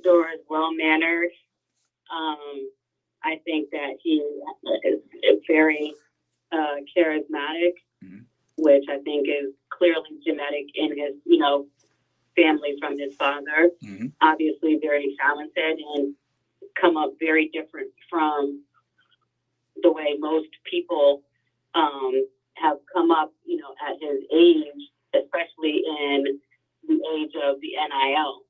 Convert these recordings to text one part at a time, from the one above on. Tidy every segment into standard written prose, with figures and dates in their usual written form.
outdoors, well-mannered. I think that he is very charismatic, Mm-hmm. which I think is clearly genetic in his, family from his father. Mm-hmm. Obviously, very talented and come up very different from the way most people have come up, at his age, especially in the age of the NIL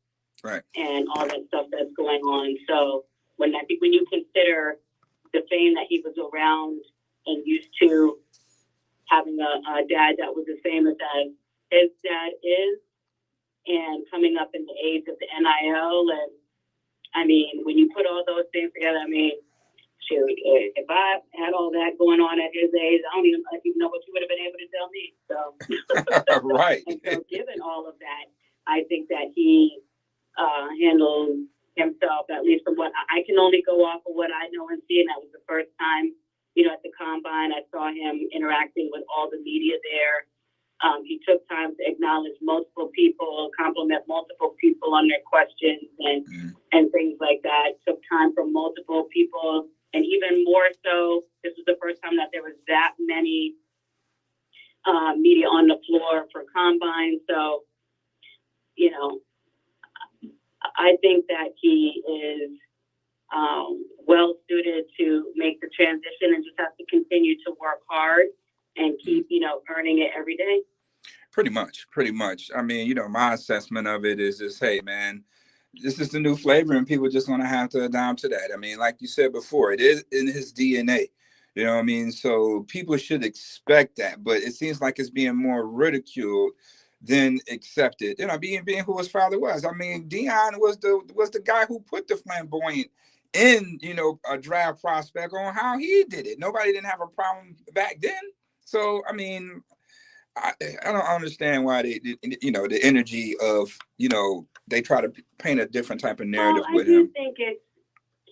Right. and all that stuff that's going on. So I think when you consider the fame that he was around and used to having a dad that was as famous as his dad is, and coming up in the age of the NIL, and I mean, when you put all those things together, I mean, shoot, if I had all that going on at his age, I don't even know what you would have been able to tell me. So, Right. and so, given all of that, I think that he handled himself, at least from what I can only go off of what I know and see, and that was the first time, at the combine, I saw him interacting with all the media there. He took time to acknowledge multiple people, compliment multiple people on their questions and things like that. Took time from multiple people. And even more so, this was the first time that there was that many media on the floor for combine. So, I think that he is well suited to make the transition and just have to continue to work hard and keep, earning it every day. Pretty much. I mean, my assessment of it is just, hey, man, this is the new flavor and people just going to have to adapt to that. I mean, like you said before, it is in his DNA. You know what I mean? So people should expect that, but it seems like it's being more ridiculed than accepted. Being who his father was. I mean, Dion was the guy who put the flamboyant in, a draft prospect on how he did it. Nobody didn't have a problem back then. So, I mean, I don't understand why the energy of, they try to paint a different type of narrative with him. I do think it's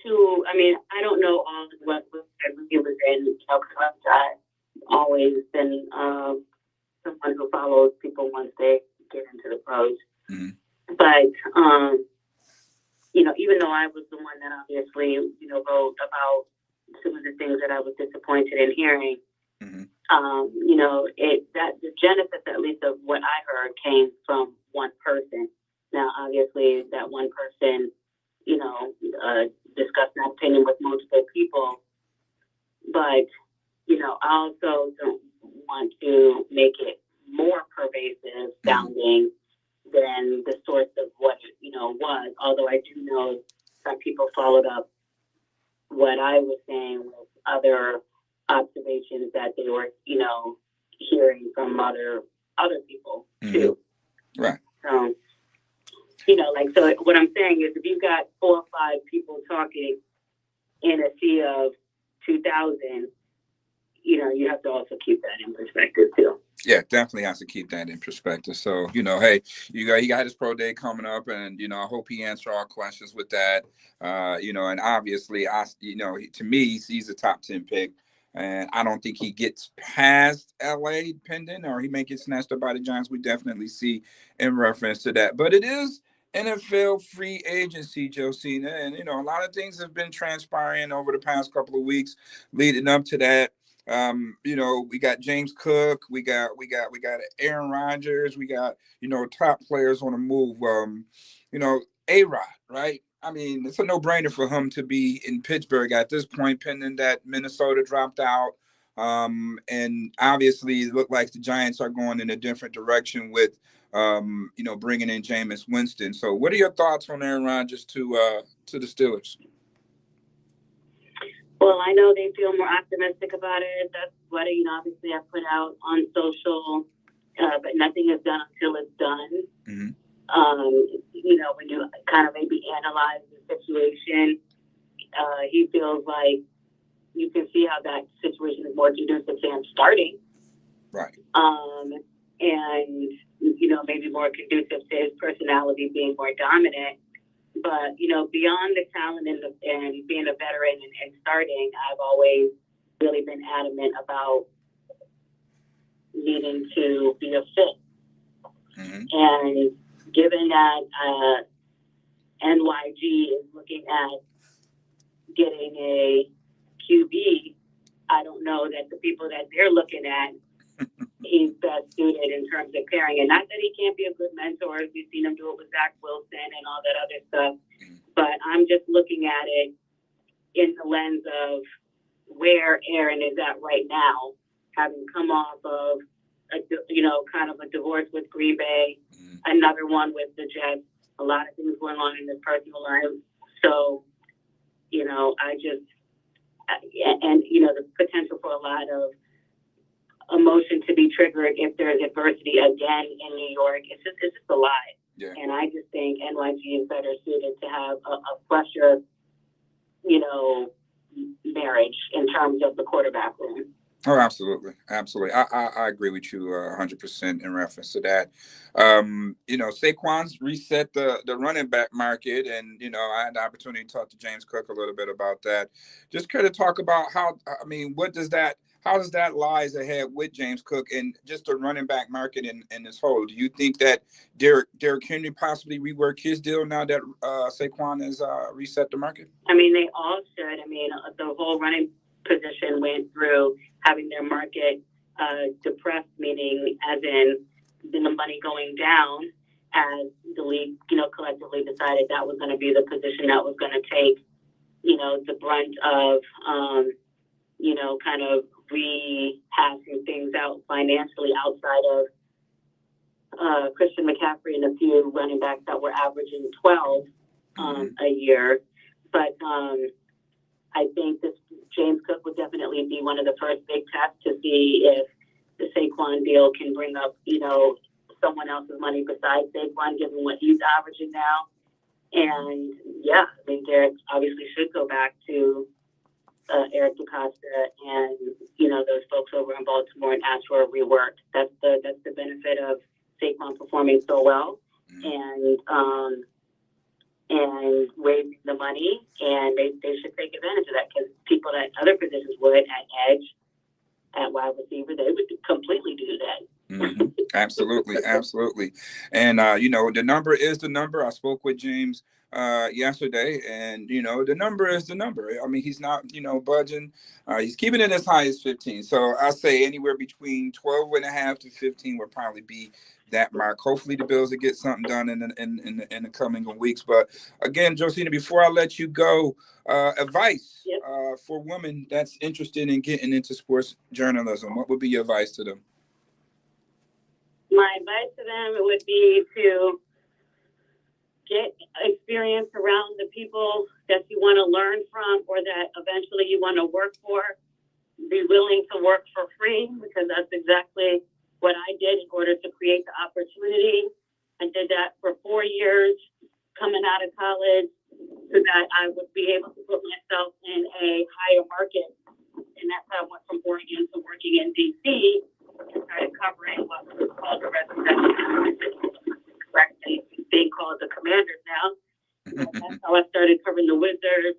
too, I mean, I don't know all of what he was in, I've always been someone who follows people once they get into the pros. Mm-hmm. But, even though I was the one that obviously, wrote about some of the things that I was disappointed in hearing, mm-hmm. That the genesis, at least of what I heard, came from one person. Now, obviously, that one person, discussed that opinion with multiple people. But, I also don't want to make it more pervasive sounding than the source of what it, was. Although I do know some people followed up what I was saying with other observations that they were, hearing from other people too. Right. So, so what I'm saying is if you've got 4 or 5 people talking in a sea of 2,000, you have to also keep that in perspective too. Yeah, definitely has to keep that in perspective. So, hey, he got his pro day coming up, and I hope he answers our questions with that. And obviously, to me, he's a top 10 pick, and I don't think he gets past LA pending, or he may get snatched up by the Giants. We definitely see in reference to that, but it is NFL free agency, Josina, and a lot of things have been transpiring over the past couple of weeks leading up to that. We got James Cook, we got Aaron Rodgers, we got, top players on the move. A-Rod, right? I mean, it's a no-brainer for him to be in Pittsburgh at this point, pending that Minnesota dropped out. And obviously it looked like the Giants are going in a different direction with, bringing in Jameis Winston. So what are your thoughts on Aaron Rodgers to the Steelers? Well, I know they feel more optimistic about it. That's what, obviously I put out on social, but nothing is done until it's done. Mm-hmm. When you kind of maybe analyze the situation, he feels like you can see how that situation is more conducive to him starting. Right. And, maybe more conducive to his personality being more dominant. But, beyond the talent and being a veteran and starting, I've always really been adamant about needing to be a fit. Mm-hmm. And given that NYG is looking at getting a QB, I don't know that the people that they're looking at, he's best suited in terms of pairing. And not that he can't be a good mentor. We've seen him do it with Zach Wilson and all that other stuff. But I'm just looking at it in the lens of where Aaron is at right now, having come off of kind of a divorce with Green Bay, another one with the Jets, a lot of things going on in his personal life. So, the potential for a lot of emotion to be triggered if there's adversity again in New York. It's just a lot. Yeah. And I just think NYG is better suited to have a fresher, marriage in terms of the quarterback room. Oh, absolutely. Absolutely. I agree with you 100% in reference to that. Saquon's reset the running back market. And, I had the opportunity to talk to James Cook a little bit about that. Just kind of talk about how does that lies ahead with James Cook and just the running back market in this whole? Do you think that Derrick Henry possibly rework his deal now that Saquon has reset the market? They all should. The whole running position went through having their market depressed, meaning as in the money going down as the league, collectively decided that was going to be the position that was going to take, the brunt of, kind of rehashing things out financially outside of Christian McCaffrey and a few running backs that were averaging 12 a year. But I think this James Cook would definitely be one of the first big tests to see if the Saquon deal can bring up, someone else's money besides Saquon, given what he's averaging now. And Derek obviously should go back to Eric DeCosta and those folks over in Baltimore and ask for a rework. That's the benefit of Saquon performing so well and waiving the money, and they should take advantage of that, because people at other positions would, at edge, at wide receiver, they would completely do that. Mm-hmm. Absolutely. And, the number is the number. I spoke with James yesterday, and, the number is the number. He's not, budging. He's keeping it as high as 15. So I say anywhere between 12.5 to 15 would probably be that mark. Hopefully the Bills will get something done in the coming weeks. But again, Josina, before I let you go, advice for women that's interested in getting into sports journalism, what would be your advice to them? My advice to them would be to get experience around the people that you want to learn from or that eventually you want to work for. Be willing to work for free, because that's exactly what I did in order to create the opportunity. I did that for 4 years coming out of college so that I would be able to put myself in a higher market. And that's how I went from Oregon to working in D.C. and started covering what was called the Resurrection, correctly being called the Commanders now. That's how I started covering the Wizards,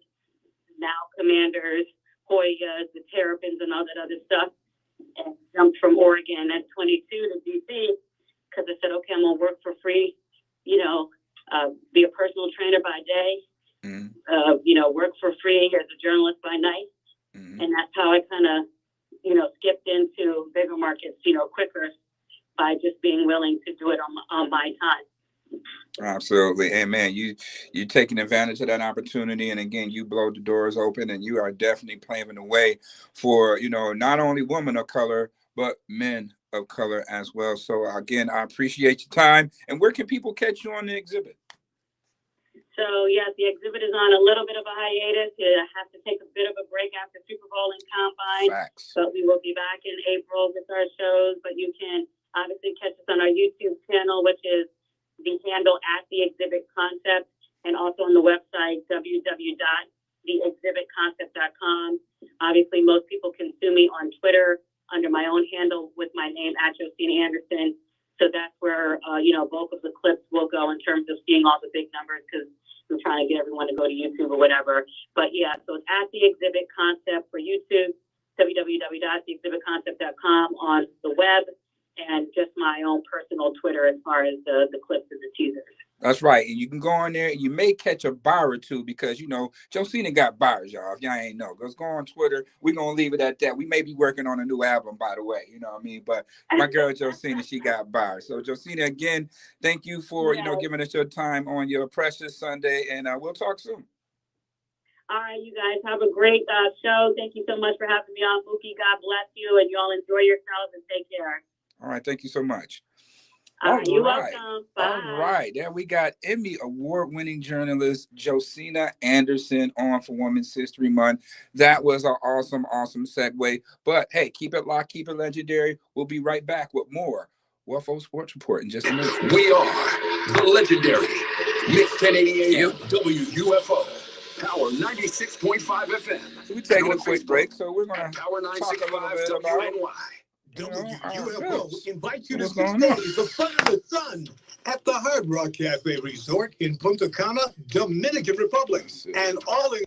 now Commanders, Hoyas, the Terrapins, and all that other stuff. And jumped from Oregon at 22 to DC because I said, okay, I'm going to work for free, be a personal trainer by day, work for free as a journalist by night. And that's how I kind of, skipped into bigger markets, quicker by just being willing to do it on my time. Absolutely. Amen. You taking advantage of that opportunity. And again, you blow the doors open, and you are definitely paving the way for, not only women of color, but men of color as well. So again, I appreciate your time. And where can people catch you on the exhibit? So, yes, the exhibit is on a little bit of a hiatus. I have to take a bit of a break after Super Bowl and Combine. Facts. But we will be back in April with our shows. But you can obviously catch us on our YouTube channel, which is the handle at The Exhibit Concept, and also on the website, www.theexhibitconcept.com. Obviously, most people consume me on Twitter under my own handle with my name, @Josina Anderson. So that's where, bulk of the clips will go in terms of seeing all the big numbers, because I'm trying to get everyone to go to YouTube or whatever. But yeah, so it's at The Exhibit Concept for YouTube, www.theexhibitconcept.com on the web, and just my own personal Twitter as far as the clips and the teasers. That's right. And you can go on there and you may catch a bar or two because, you know, Josina got bars, y'all. If y'all ain't know, let's go on Twitter. We're going to leave it at that. We may be working on a new album, by the way. You know what I mean? But my girl Josina, she got bars. So, Josina, again, thank you for, you know, Yes. giving us your time on your precious Sunday. And we'll talk soon. All right, you guys have a great show. Thank you so much for having me on, Muki. God bless you, and y'all enjoy yourselves and take care. All right. Thank you so much. You're welcome. Bye. All right. There we got Emmy award-winning journalist Josina Anderson on for Women's History Month. That was an awesome, awesome segue. But hey, keep it locked, keep it legendary. We'll be right back with more WFO Sports Report in just a minute. We are the legendary Mix 1080 AM WUFO, Power 96.5 FM. So we're taking a quick break, so we're going to talk a little bit about WUFO invites you to see the fun of the sun at the Hard Rock Cafe Resort in Punta Cana, Dominican Republic, and all in